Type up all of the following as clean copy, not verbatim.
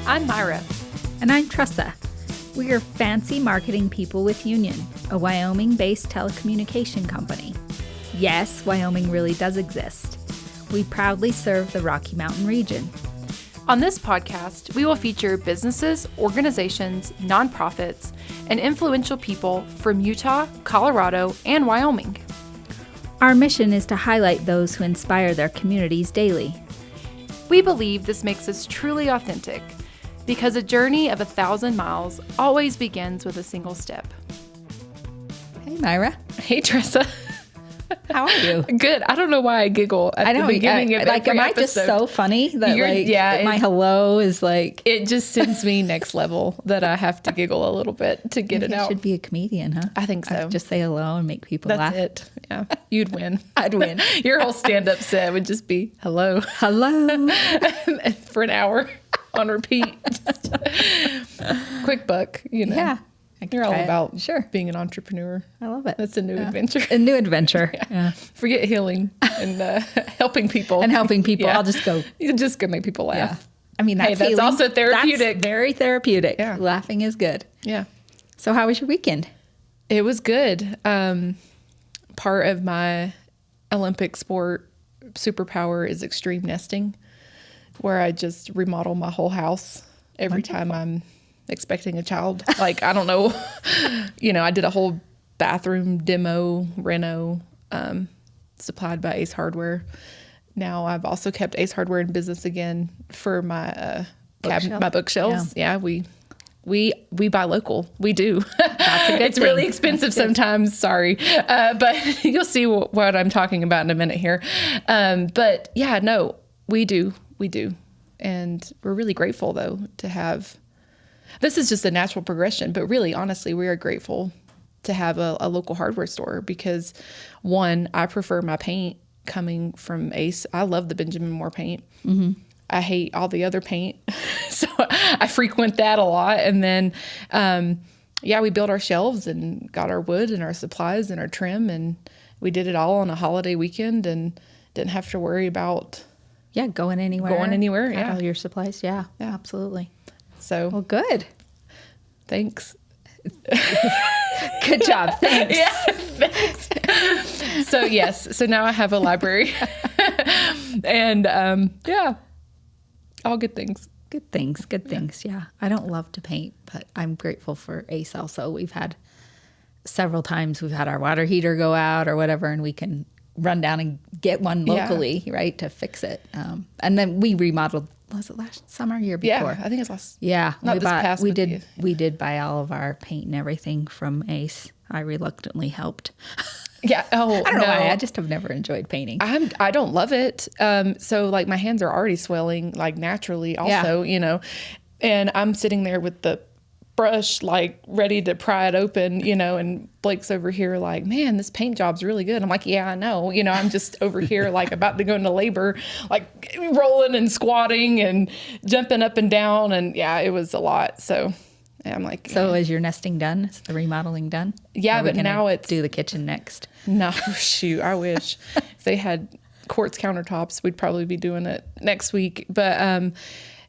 I'm Myra. And I'm Tressa. We are fancy marketing people with Union, a Wyoming-based telecommunication company. Yes, Wyoming really does exist. We proudly serve the Rocky Mountain region. On this podcast, we will feature businesses, organizations, nonprofits, and influential people from Utah, Colorado, and Wyoming. Our mission is to highlight those who inspire their communities daily. We believe this makes us truly authentic, because a journey of 1,000 miles always begins with a single step. Hey, Myra. Hey, Tressa. How are you? Good. I don't know why I giggle at the beginning of every am I episode. just so funny that my hello is like... It just sends me next level that I have to giggle a little bit to get it out. I should be a comedian, huh? I think so. Just say hello and make people laugh. That's it. Yeah. You'd win. I'd win. Your whole stand-up set would just be hello. Hello. For an hour on repeat. Quick buck, you know. Yeah. You're all about being an entrepreneur. I love it. That's a new adventure. A new adventure. Yeah. Forget healing and helping people. Yeah. I'll just go. You just go make people laugh. Yeah. I mean, that's healing. Also therapeutic. That's very therapeutic. Yeah. Laughing is good. Yeah. So how was your weekend? It was good. Part of my Olympic sport superpower is extreme nesting, where I just remodel my whole house every time I'm expecting a child. Like, I don't know, I did a whole bathroom demo, reno, supplied by Ace Hardware. Now I've also kept Ace Hardware in business again for my cabinet, my bookshelves. Yeah, we buy local. We do. That's a good It's thing. really expensive sometimes. Sorry. But you'll see what I'm talking about in a minute here. But yeah, no, we do. And we're really grateful though to have, this is just a natural progression, but really, honestly, we are grateful to have a local hardware store because one, I prefer my paint coming from Ace. I love the Benjamin Moore paint. Mm-hmm. I hate all the other paint. So I frequent that a lot. And then, we built our shelves and got our wood and our supplies and our trim. And we did it all on a holiday weekend and didn't have to worry about going anywhere. Yeah. All your supplies. Yeah, absolutely. So, well, good. Thanks. Good job. Thanks. Yeah, thanks. So yes. So now I have a library and, all good things. Good things. Yeah. I don't love to paint, but I'm grateful for Ace also. We've had several times we've had our water heater go out or whatever, and we can run down and get one locally, right, to fix it. And then we remodeled, was it last summer or year before? Yeah, I think it's last. Yeah. We did buy all of our paint and everything from Ace. I reluctantly helped. Yeah. Oh, I don't know why. I just have never enjoyed painting. I don't love it. So like my hands are already swelling like naturally also, and I'm sitting there with the brush like ready to pry it open, and Blake's over here like, man, this paint job's really good. I'm like, yeah, I know. I'm just over here like about to go into labor, like rolling and squatting and jumping up and down. And yeah, it was a lot. So I'm like, so is your nesting done? Is the remodeling done? Yeah, but now it's do the kitchen next. No, shoot, I wish. If they had quartz countertops, we'd probably be doing it next week. But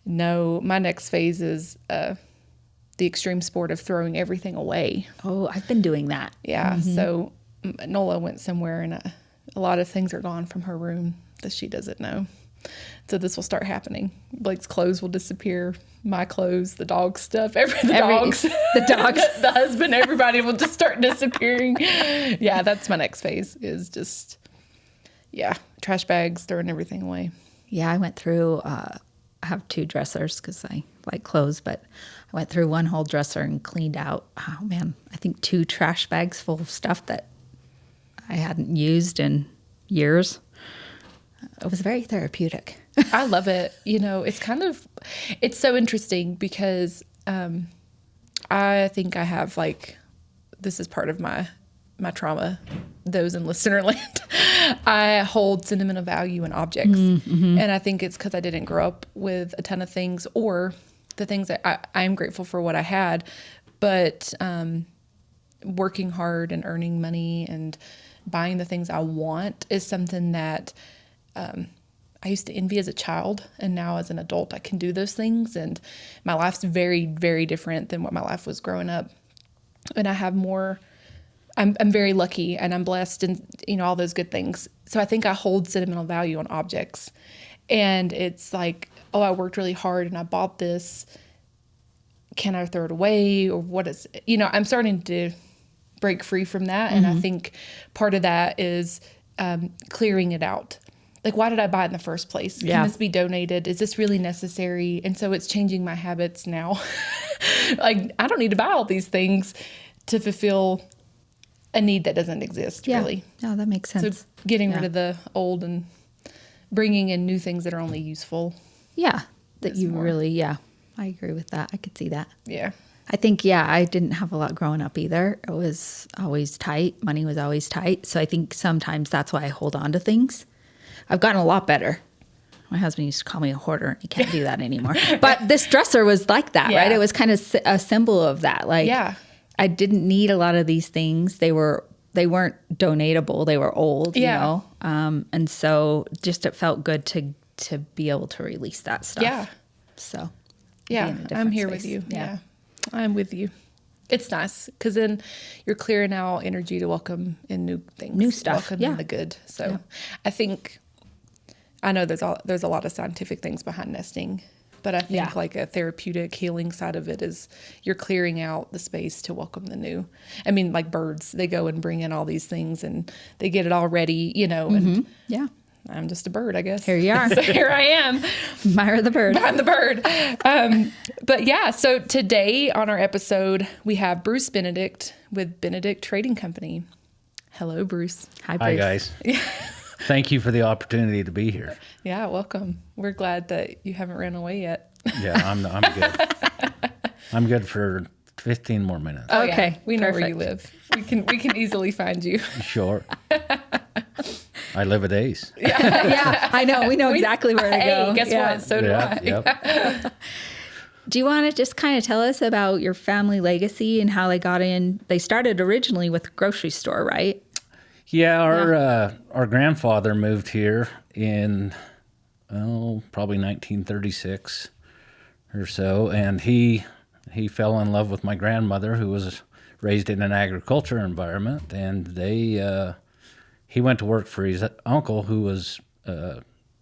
no, my next phase is the extreme sport of throwing everything away. Oh, I've been doing that. Yeah. Mm-hmm. So Nola went somewhere and a lot of things are gone from her room that she doesn't know. So this will start happening. Blake's clothes will disappear. My clothes, the dog stuff, the dogs, the husband, everybody will just start disappearing. Yeah, that's my next phase is just, trash bags, throwing everything away. Yeah, I went through, I have 2 dressers because I like clothes, but I went through one whole dresser and cleaned out, I think 2 trash bags full of stuff that I hadn't used in years. It was very therapeutic. I love it. It's so interesting because I think I have this is part of my trauma, those in listener land. I hold sentimental value in objects. Mm-hmm. And I think it's because I didn't grow up with a ton of things or the things that I am grateful for what I had, but working hard and earning money and buying the things I want is something that I used to envy as a child, and now as an adult, I can do those things. And my life's very, very different than what my life was growing up. And I have more, I'm very lucky and I'm blessed and, all those good things. So I think I hold sentimental value on objects. And it's like, oh, I worked really hard and I bought this. Can I throw it away? Or what is, I'm starting to break free from that. And I think part of that is clearing it out. Like, why did I buy it in the first place? Yeah. Can this be donated? Is this really necessary? And so it's changing my habits now. Like, I don't need to buy all these things to fulfill a need that doesn't exist, really. Yeah, that makes sense. So getting rid of the old and bringing in new things that are only useful. Yeah, that you really, I agree with that. I could see that. Yeah. I think, I didn't have a lot growing up either. It was always tight. Money was always tight. So I think sometimes that's why I hold on to things. I've gotten a lot better. My husband used to call me a hoarder, and he can't do that anymore. But this dresser was like that, right? It was kind of a symbol of that. Like, I didn't need a lot of these things. They weren't donatable. They were old, you know? And so just it felt good to be able to release that stuff. Yeah. So, I'm here with you. Yeah. I'm with you. It's nice because then you're clearing out energy to welcome in new things, new stuff, welcome in the good. So I think, I know there's a lot of scientific things behind nesting, but I think like a therapeutic healing side of it is you're clearing out the space to welcome the new. I mean, like birds, they go and bring in all these things and they get it all ready, and I'm just a bird, I guess. Here you are. So here I am. Myra the bird. I'm the bird. But so today on our episode, we have Bruce Benedict with Benedict Trading Company. Hello, Bruce. Hi, Bruce. Hi, guys. Thank you for the opportunity to be here. Yeah, welcome. We're glad that you haven't ran away yet. Yeah, I'm good. I'm good for 15 more minutes. Oh, okay. Yeah. We know where you live. We can easily find you. Sure. I live at Ace. Yeah, I know. We know exactly where to go. Hey, guess what? So do I. Yep. Do you want to just kind of tell us about your family legacy and how they got in? They started originally with a grocery store, right? Yeah, our grandfather moved here in probably 1936 or so, and he fell in love with my grandmother, who was raised in an agriculture environment, and he went to work for his uncle, who was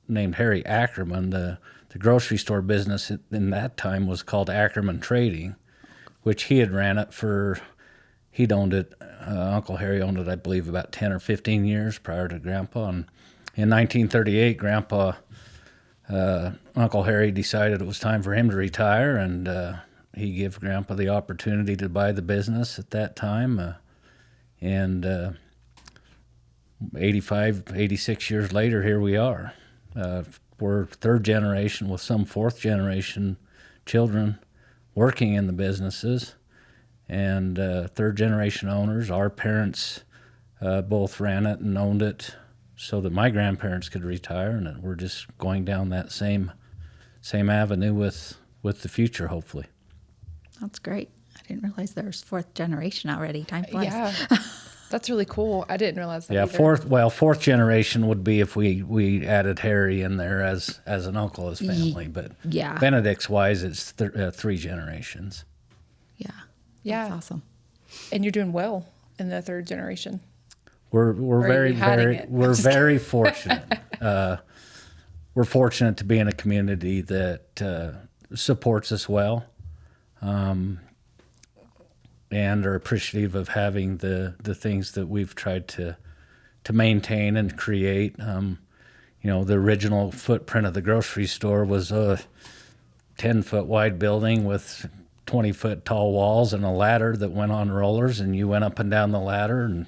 named Harry Ackerman. The grocery store business in that time was called Ackerman Trading, which he had ran it for. He'd owned it. Uncle Harry owned it, I believe, about 10 or 15 years prior to Grandpa. And in 1938, Uncle Harry decided it was time for him to retire, and he gave Grandpa the opportunity to buy the business at that time. 86 years later, here we are. We're third generation with some fourth generation children working in the businesses, and third generation owners. Our parents both ran it and owned it so that my grandparents could retire, and we're just going down that same avenue with the future, hopefully. That's great. I didn't realize there was fourth generation already. Time flies. Yeah. That's really cool. I didn't realize that. Yeah, either. fourth generation would be if we added Harry in there as an uncle of his family. But Benedict's wise, it's three generations. Yeah. Yeah. That's awesome. And you're doing well in the third generation. We're very fortunate. We're fortunate to be in a community that supports us well. And are appreciative of having the things that we've tried to maintain and create. The original footprint of the grocery store was a 10-foot wide building with 20-foot tall walls and a ladder that went on rollers, and you went up and down the ladder and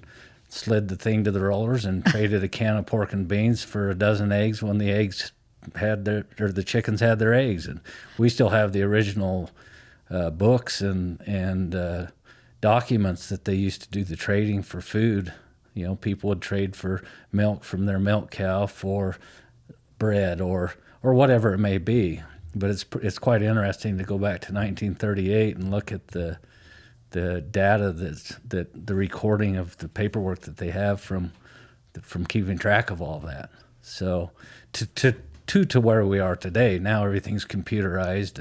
slid the thing to the rollers and traded a can of pork and beans for a dozen eggs when the chickens had their eggs. And we still have the original books and documents that they used to do the trading for food. People would trade for milk from their milk cow for bread or whatever it may be. But it's quite interesting to go back to 1938 and look at the data that the recording of the paperwork that they have from keeping track of all that. So to to where we are today. Now everything's computerized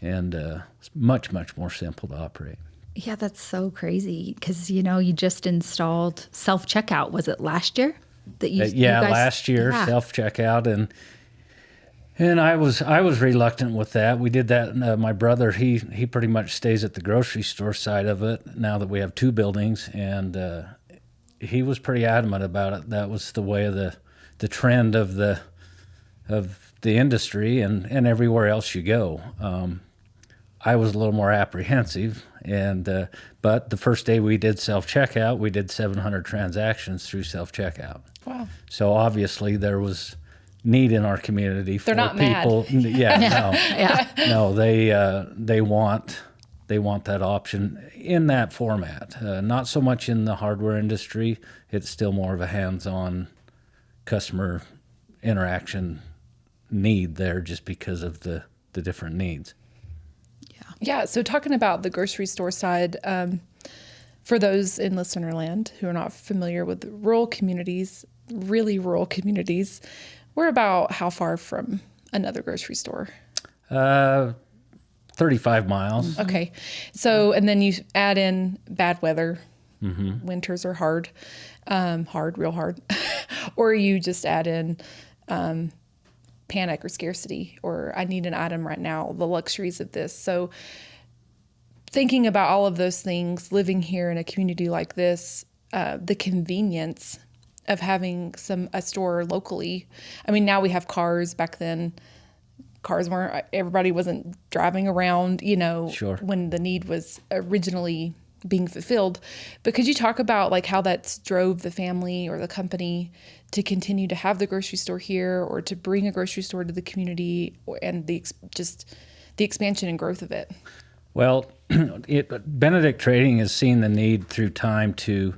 and it's much, much more simple to operate. Yeah, that's so crazy because, you just installed self-checkout. Was it last year that you guys, last year, yeah. self-checkout. And I was reluctant with that. We did that. My brother, he pretty much stays at the grocery store side of it now that we have 2 buildings, and he was pretty adamant about it. That was the way of the trend of the industry and everywhere else you go. I was a little more apprehensive, but the first day we did self-checkout, we did 700 transactions through self-checkout. Wow. So obviously there was need in our community for They're not people. mad. Yeah. No, they want that option in that format. Not so much in the hardware industry. It's still more of a hands-on customer interaction need there, just because of the different needs. Yeah. So talking about the grocery store side, for those in listener land who are not familiar with rural communities, really rural communities, we're about how far from another grocery store? 35 miles. Okay. So, and then you add in bad weather. Mm-hmm. Winters are hard, real hard. Or you just add in panic or scarcity, or I need an item right now, the luxuries of this. So thinking about all of those things, living here in a community like this, the convenience of having a store locally. I mean, now we have cars. Back then, everybody wasn't driving around, Sure. when the need was originally being fulfilled. But could you talk about like how that's drove the family or the company to continue to have the grocery store here, or to bring a grocery store to the community, and the expansion and growth of it? Well, Benedict Trading has seen the need through time to,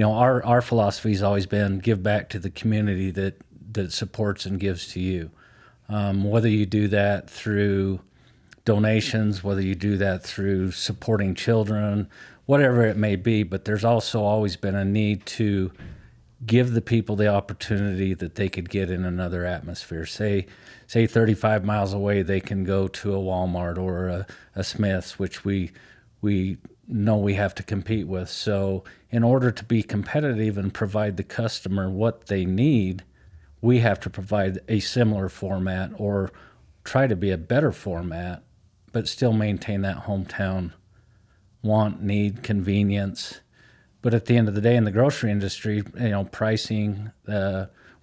our philosophy has always been give back to the community that supports and gives to you. Whether you do that through donations, whether you do that through supporting children, whatever it may be, but there's also always been a need to give the people the opportunity that they could get in another atmosphere. Say 35 miles away, they can go to a Walmart or a Smith's, which we know we have to compete with. So in order to be competitive and provide the customer what they need, we have to provide a similar format or try to be a better format, but still maintain that hometown want, need, convenience. But at the end of the day, in the grocery industry, pricing,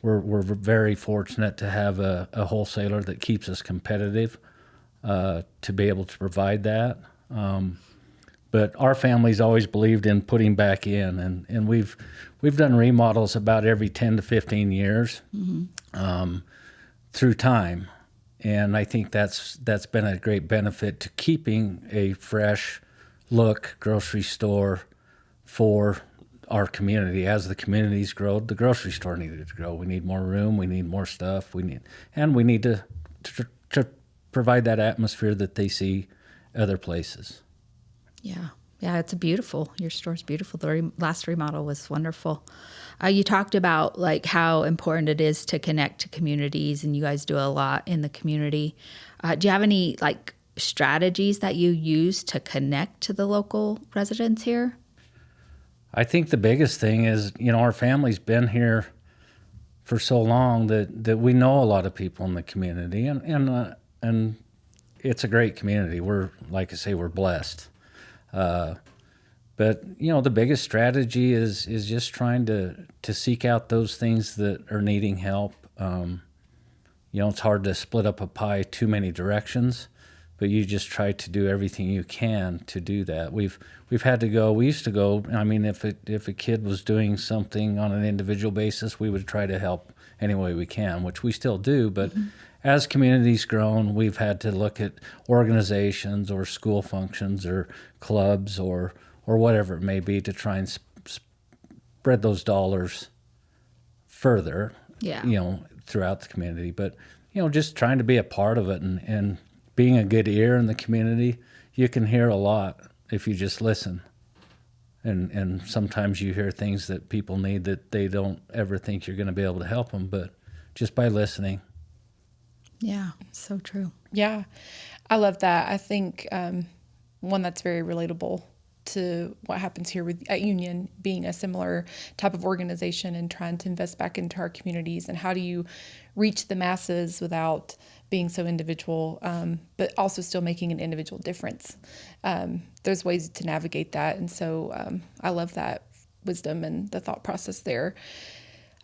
we're very fortunate to have a wholesaler that keeps us competitive to be able to provide that. But our family's always believed in putting back in, and we've done remodels about every 10 to 15 years through time. And I think that's been a great benefit to keeping a fresh look grocery store for our community. As the communities grow, the grocery store needed to grow. We need more room. We need more stuff. We need to provide that atmosphere that they see other places. Yeah, it's your store's beautiful. The last remodel was wonderful. You talked about like how important it is to connect to communities, and you guys do a lot in the community. Do you have any like strategies that you use to connect to the local residents here? I think the biggest thing is, our family's been here for so long that we know a lot of people in the community, and it's a great community. We're, like I say, we're blessed. But the biggest strategy is just trying to seek out those things that are needing help. It's hard to split up a pie too many directions, but you just try to do everything you can to do that. We used to go. I mean, if a kid was doing something on an individual basis, we would try to help any way we can, which we still do. But as communities grown, we've had to look at organizations or school functions or clubs or whatever it may be to try and spread those dollars further, throughout the community. But, just trying to be a part of it and being a good ear in the community. You can hear a lot if you just listen. And sometimes you hear things that people need that they don't ever think you're going to be able to help them. But just by listening, Yeah, so true. Yeah, I love that. I think one that's very relatable to what happens here at Union, being a similar type of organization and trying to invest back into our communities. And how do you reach the masses without being so individual, but also still making an individual difference? There's ways to navigate that. And so I love that wisdom and the thought process there.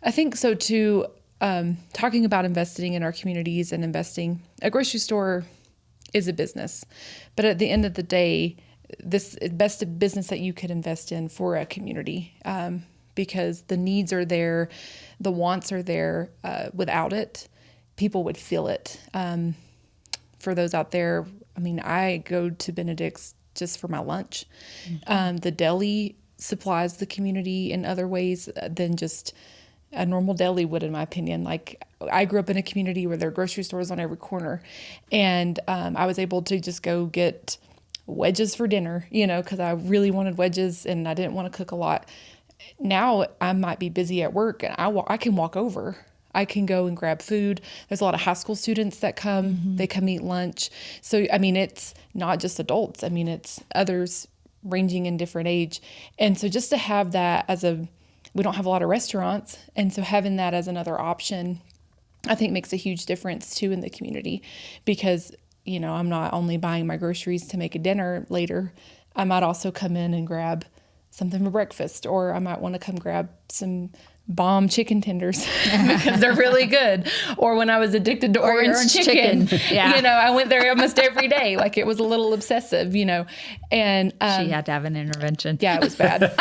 I think so too. Talking about investing in our communities and investing, a grocery store is a business, but at the end of the day, this best business that you could invest in for a community, because the needs are there, the wants are there. Without it, people would feel it. For those out there, I mean, I go to Benedict's just for my lunch. The deli supplies the community in other ways than just a normal deli would, in my opinion. Like, I grew up in a community where there are grocery stores on every corner, and I was able to just go get wedges for dinner, because I really wanted wedges and I didn't want to cook a lot. Now I might be busy at work and I can walk over. I can go and grab food. There's a lot of high school students that come. They come eat lunch. So, I mean, it's not just adults. I mean, it's others ranging in different age. And so just to have that we don't have a lot of restaurants. And so having that as another option, I think makes a huge difference too in the community, because, I'm not only buying my groceries to make a dinner later. I might also come in and grab something for breakfast, or I might want to come grab some bomb chicken tenders because they're really good. Or when I was addicted to orange chicken. Yeah. I went there almost every day. Like, it was a little obsessive, and She had to have an intervention. yeah, it was bad.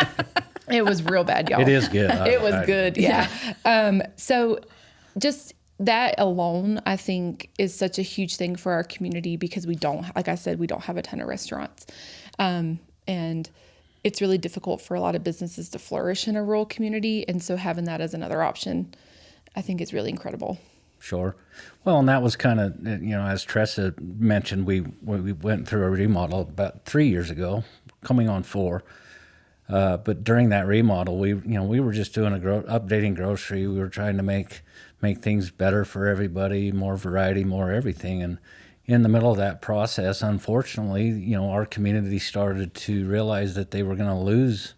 It was real bad, y'all. It is good. It was good. Yeah. So just that alone, I think, is such a huge thing for our community, because we don't, like I said, we don't have a ton of restaurants. And it's really difficult for a lot of businesses to flourish in a rural community. And so having that as another option, I think, is really incredible. Sure. Well, and that was kind of, as Tressa mentioned, we went through a remodel about 3 years ago, coming on 4. But during that remodel, we were just doing updating grocery. We were trying to make things better for everybody, more variety, more everything. And in the middle of that process, unfortunately, our community started to realize that they were going to lose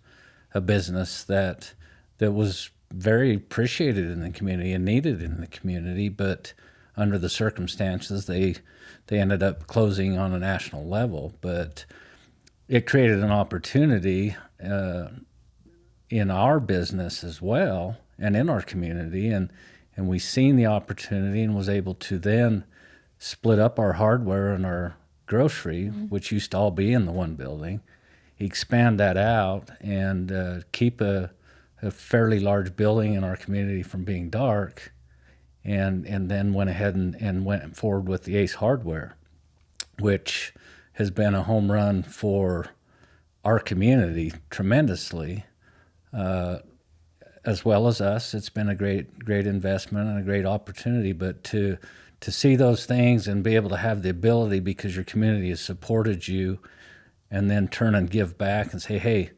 a business that was very appreciated in the community and needed in the community. But under the circumstances, they ended up closing on a national level. But it created an opportunity in our business as well, and in our community, and we seen the opportunity and was able to then split up our hardware and our grocery, which used to all be in the one building, expand that out, and keep a fairly large building in our community from being dark, and then went ahead and went forward with the Ace Hardware, which has been a home run for our community tremendously, as well as us. It's been a great investment and a great opportunity. But to see those things and be able to have the ability, because your community has supported you, and then turn and give back and say, hey,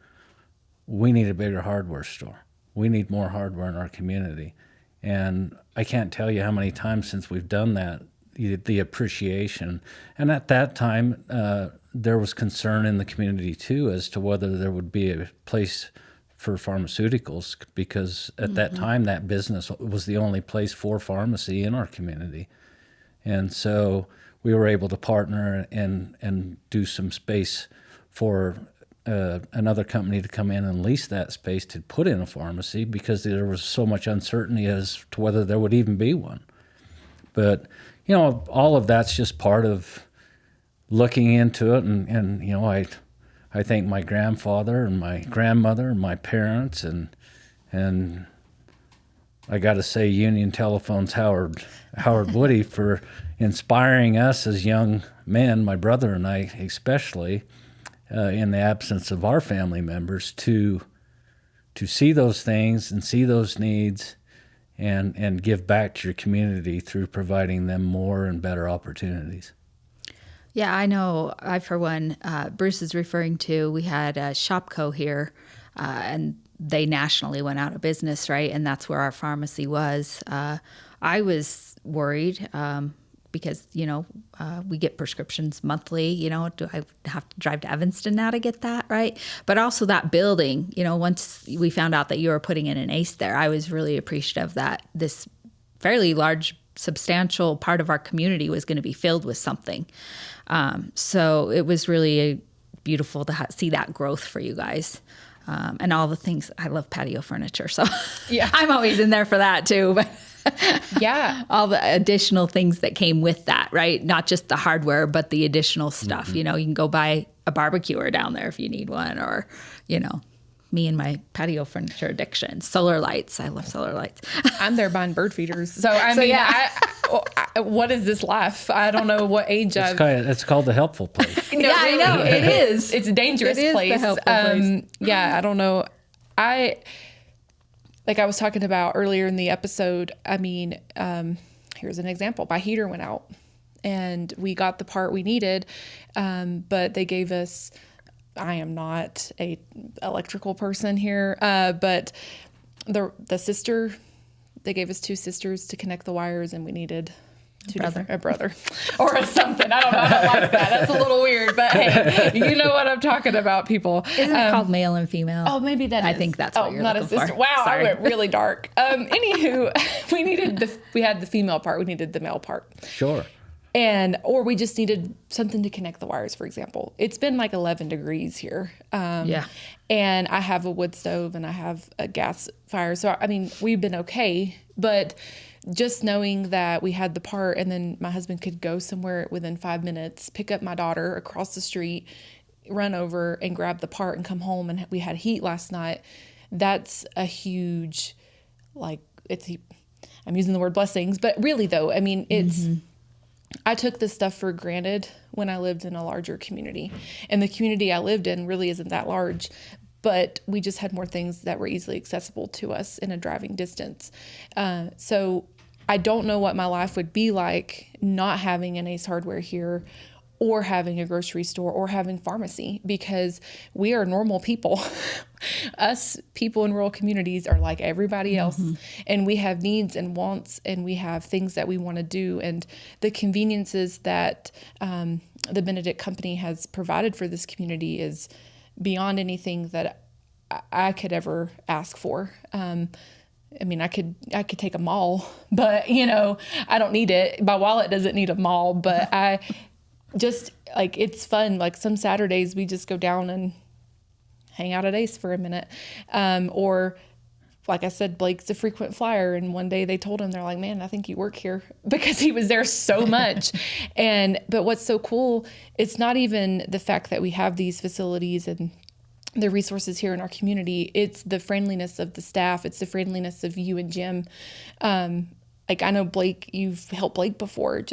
we need a bigger hardware store. We need more hardware in our community. And I can't tell you how many times since we've done that, the appreciation. And at that time, there was concern in the community too as to whether there would be a place for pharmaceuticals, because at that time that business was the only place for pharmacy in our community. And so we were able to partner and do some space for another company to come in and lease that space to put in a pharmacy, because there was so much uncertainty as to whether there would even be one. But all of that's just part of looking into it, and I thank my grandfather and my grandmother and my parents, and I got to say Union Telephone's Howard Woody for inspiring us as young men, my brother and I especially, in the absence of our family members, to see those things and see those needs, and give back to your community through providing them more and better opportunities. Yeah, I know. For one, Bruce is referring to, we had a Shopco here, and they nationally went out of business, right? And that's where our pharmacy was. I was worried because, we get prescriptions monthly. Do I have to drive to Evanston now to get that? Right. But also that building, once we found out that you were putting in an ACE there, I was really appreciative that this fairly large, substantial part of our community was going to be filled with something. So it was really beautiful to see that growth for you guys. And all the things. I love patio furniture, so yeah, I'm always in there for that too. But yeah, all the additional things that came with that, right? Not just the hardware, but the additional stuff. You can go buy a barbecuer down there if you need one, or me and my patio furniture addiction. Solar lights. I love solar lights. I'm there buying bird feeders. So, I what is this life? I don't know what age it's called the helpful place. No, yeah, really, I know. It is. It's a dangerous place. The helpful place. Yeah, I don't know. Like I was talking about earlier in the episode, here's an example. My heater went out and we got the part we needed, but they gave us, I am not a electrical person here, but the sister, they gave us 2 sisters to connect the wires, and we needed a brother or something. I don't know. I don't like that. That's a little weird, but hey, you know what I'm talking about, people. Isn't it called male and female? Oh, maybe that is. I think that's what you're not looking a sister. for. Wow, Sorry. I went really dark. Anywho, we had the female part. We needed the male part. Sure. Or we just needed something to connect the wires, for example. It's been like 11 degrees here. Yeah. And I have a wood stove and I have a gas fire. So, we've been okay. But just knowing that we had the part and then my husband could go somewhere within 5 minutes, pick up my daughter across the street, run over and grab the part and come home, and we had heat last night. That's a huge, I'm using the word blessings, but really though, it's, I took this stuff for granted when I lived in a larger community, and the community I lived in really isn't that large, but we just had more things that were easily accessible to us in a driving distance. So I don't know what my life would be like not having an Ace Hardware here, or having a grocery store, or having pharmacy, because we are normal people. Us people in rural communities are like everybody else, and we have needs and wants, and we have things that we want to do. And the conveniences that the Benedict company has provided for this community is beyond anything that I could ever ask for. I could take a mall, but I don't need it. My wallet doesn't need a mall, but I just it's fun. Like some Saturdays we just go down and hang out at Ace for a minute. Or like I said, Blake's a frequent flyer. And one day they told him, they're like, man, I think you work here, because he was there so much. But what's so cool, it's not even the fact that we have these facilities and the resources here in our community. It's the friendliness of the staff. It's the friendliness of you and Jim. I know Blake, you've helped Blake before,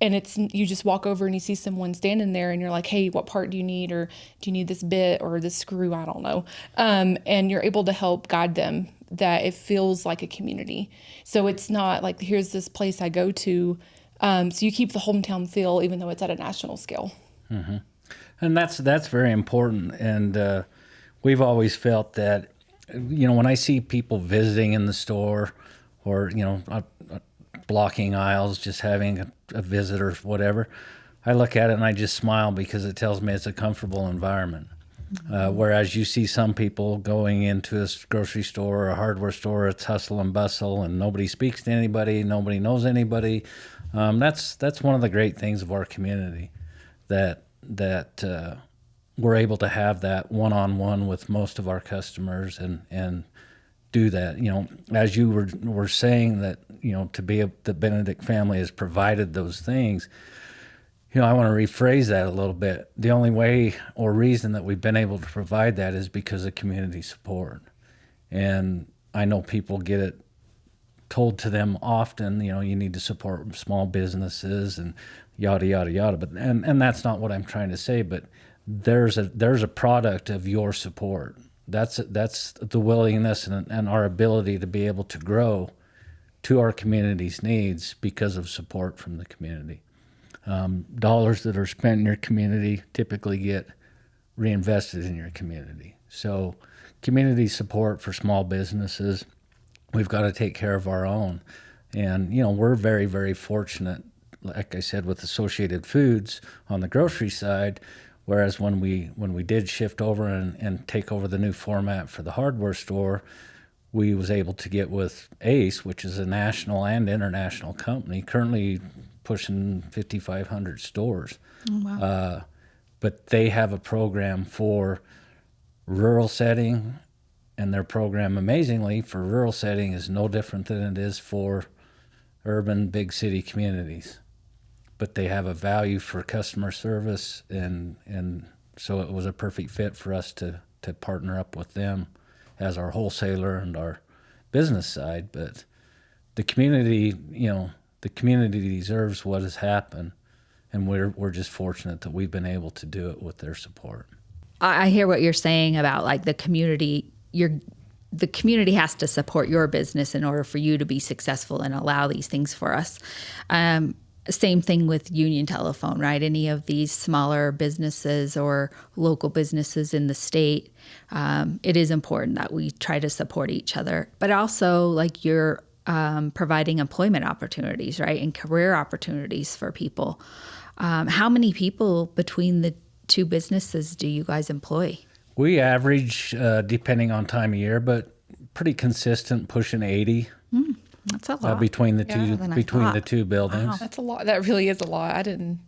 and you just walk over and you see someone standing there and you're like, hey, what part do you need? Or do you need this bit or this screw? I don't know. And you're able to help guide them, that it feels like a community. So it's not like, here's this place I go to. So you keep the hometown feel, even though it's at a national scale. Mm-hmm. And that's very important. And we've always felt that, when I see people visiting in the store, or, blocking aisles, just having a visit or whatever, I look at it and I just smile, because it tells me it's a comfortable environment. Whereas you see some people going into a grocery store or a hardware store, it's hustle and bustle, and nobody speaks to anybody, nobody knows anybody. That's one of the great things of our community, that we're able to have that one-on-one with most of our customers and do that. As you were saying that, the Benedict family has provided those things. I want to rephrase that a little bit. The only way or reason that we've been able to provide that is because of community support. And I know people get it told to them often, you need to support small businesses and yada, yada, yada. But, and that's not what I'm trying to say, but there's a product of your support. That's the willingness and our ability to be able to grow to our community's needs because of support from the community. Dollars that are spent in your community typically get reinvested in your community. So community support for small businesses, we've got to take care of our own. And, we're very, very fortunate like I said, with Associated Foods on the grocery side. Whereas when we did shift over and take over the new format for the hardware store, we was able to get with Ace, which is a national and international company, currently pushing 5,500 stores. Oh, wow. But they have a program for rural setting, and their program, amazingly, for rural setting is no different than it is for urban big city communities. But they have a value for customer service, and so it was a perfect fit for us to partner up with them as our wholesaler and our business side. But the community, the community deserves what has happened, and we're just fortunate that we've been able to do it with their support. I hear what you're saying about like the community. The community has to support your business in order for you to be successful and allow these things for us. Same thing with Union Telephone, right? Any of these smaller businesses or local businesses in the state, it is important that we try to support each other. But also, like, you're providing employment opportunities, right? And career opportunities for people. How many people between the two businesses do you guys employ? We average, depending on time of year, but pretty consistent, pushing 80. That's a lot. Between the two buildings. Wow. That's a lot. That really is a lot.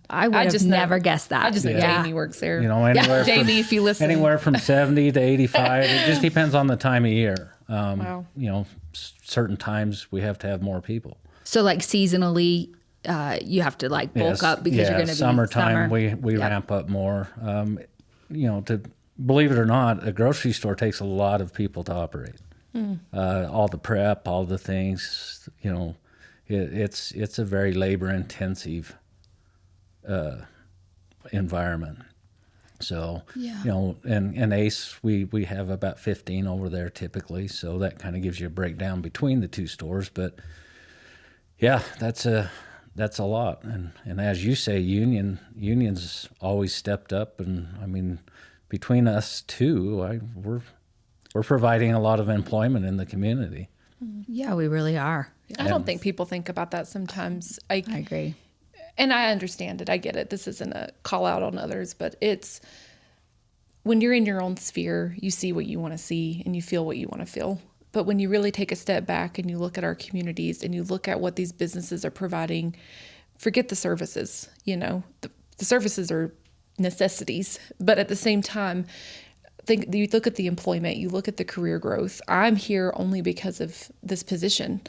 I would have never guessed that. I just know Jamie works there. Anywhere from, Jamie, if you listen. Anywhere from 70 to 85. It just depends on the time of year. Wow. Certain times we have to have more people. So like seasonally, you have to like bulk up because you're going to be summertime. summer. We ramp up more. To believe it or not, a grocery store takes a lot of people to operate. All the prep, all the things, it's a very labor intensive environment. So, and Ace, we have about 15 over there typically. So that kind of gives you a breakdown between the two stores. But yeah, that's a lot. And as you say, Union's always stepped up. And I mean, between us two, we're providing a lot of employment in the community. Yeah, we really are. I don't think people think about that sometimes. I agree. And I understand it. I get it. This isn't a call out on others, but it's when you're in your own sphere, you see what you want to see and you feel what you want to feel. But when you really take a step back and you look at our communities and you look at what these businesses are providing, forget the services. The services are necessities, but at the same time, you look at the employment, you look at the career growth. I'm here only because of this position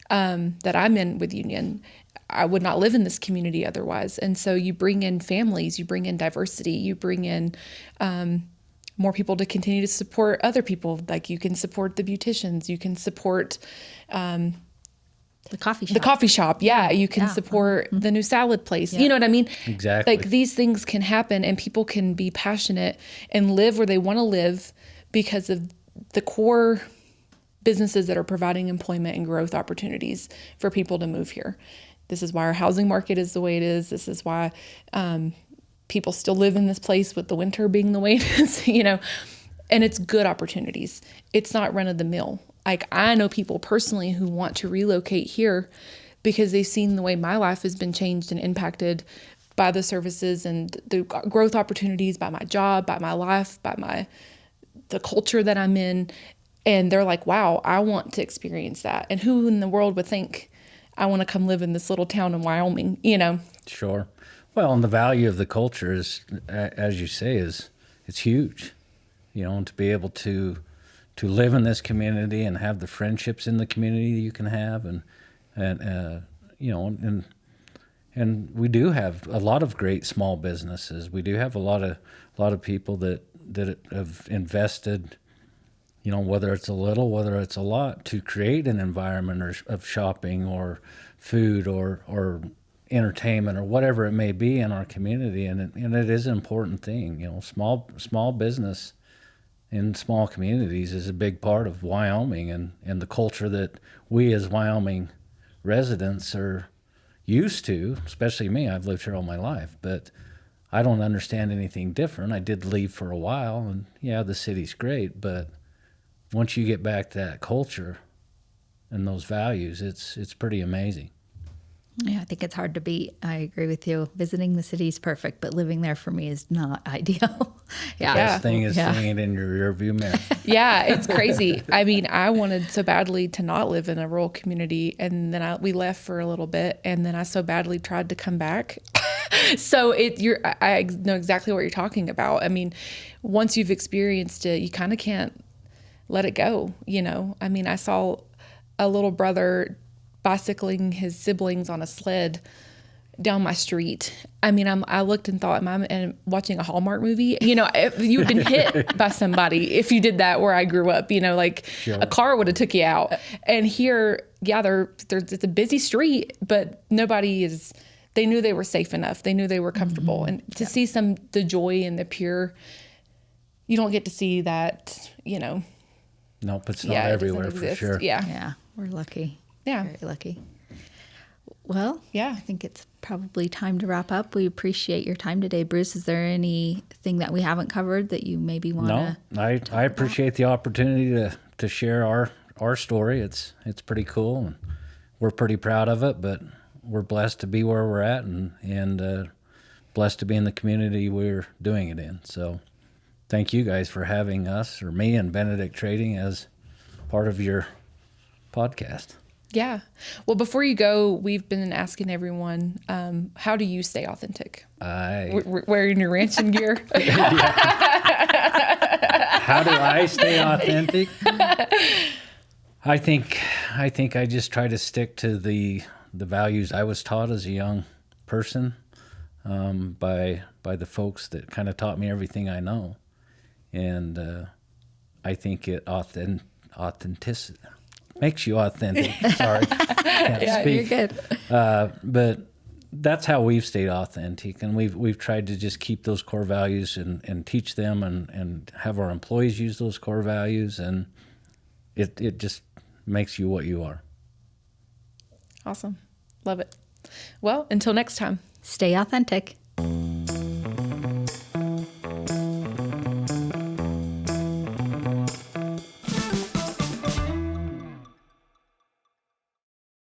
that I'm in with Union. I would not live in this community otherwise. And so you bring in families, you bring in diversity, you bring in more people to continue to support other people. Like you can support the beauticians, you can support the coffee shop. The coffee shop, yeah. You can support the new salad place. Yeah. You know what I mean? Exactly. Like these things can happen and people can be passionate and live where they want to live because of the core businesses that are providing employment and growth opportunities for people to move here. This is why our housing market is the way it is. This is why people still live in this place with the winter being the way it is, and it's good opportunities. It's not run of the mill. Like I know people personally who want to relocate here because they've seen the way my life has been changed and impacted by the services and the growth opportunities, by my job, by my life, by the culture that I'm in. And they're like, wow, I want to experience that. And who in the world would think I want to come live in this little town in Wyoming, Sure. Well, and the value of the culture is, as you say, it's huge, to be able to live in this community and have the friendships in the community you can have, and we do have a lot of great small businesses. We do have a lot of people that have invested, whether it's a little, whether it's a lot, to create an environment of shopping or food or entertainment or whatever it may be in our community, and it is an important thing. Small business in small communities is a big part of Wyoming and the culture that we as Wyoming residents are used to, especially me. I've lived here all my life, but I don't understand anything different. I did leave for a while, and yeah, the city's great, but once you get back to that culture and those values, it's pretty amazing. Yeah, I think it's hard to beat. I agree with you. Visiting the city is perfect, but living there for me is not ideal. Yeah. Best thing is seeing it in your rearview mirror. Yeah, it's crazy. I mean, I wanted so badly to not live in a rural community, and then we left for a little bit, and then I so badly tried to come back. So I know exactly what you're talking about. I mean, once you've experienced it, you kind of can't let it go. You know, I mean, I saw a little brother bicycling his siblings on a sled down my street. I mean, I looked and thought, am watching a Hallmark movie? You know, if you've been hit by somebody, if you did that where I grew up, you know, like a car would have took you out. And here, yeah, it's a busy street, but they knew they were safe enough. They knew they were comfortable. And to see the joy and the pure, you don't get to see that, you know. Nope, it's not everywhere for sure. Yeah. Yeah, we're lucky. Yeah. Very lucky. Well, yeah, I think it's probably time to wrap up. We appreciate your time today, Bruce. Is there anything that we haven't covered that you maybe want to? No, I appreciate the opportunity to share our story. It's pretty cool, and we're pretty proud of it. But we're blessed to be where we're at, and blessed to be in the community we're doing it in. So, thank you guys for having us, or me and Benedict Trading, as part of your podcast. Yeah. Well, before you go, we've been asking everyone, how do you stay authentic? Wearing your ranching gear? How do I stay authentic? I think I just try to stick to the values I was taught as a young person, by the folks that kind of taught me everything I know. And I think authenticity makes you authentic. Sorry, can't speak. You're good. But that's how we've stayed authentic, and we've tried to just keep those core values and teach them and have our employees use those core values, and it just makes you what you are. Awesome. Love it. Well, until next time. Stay authentic.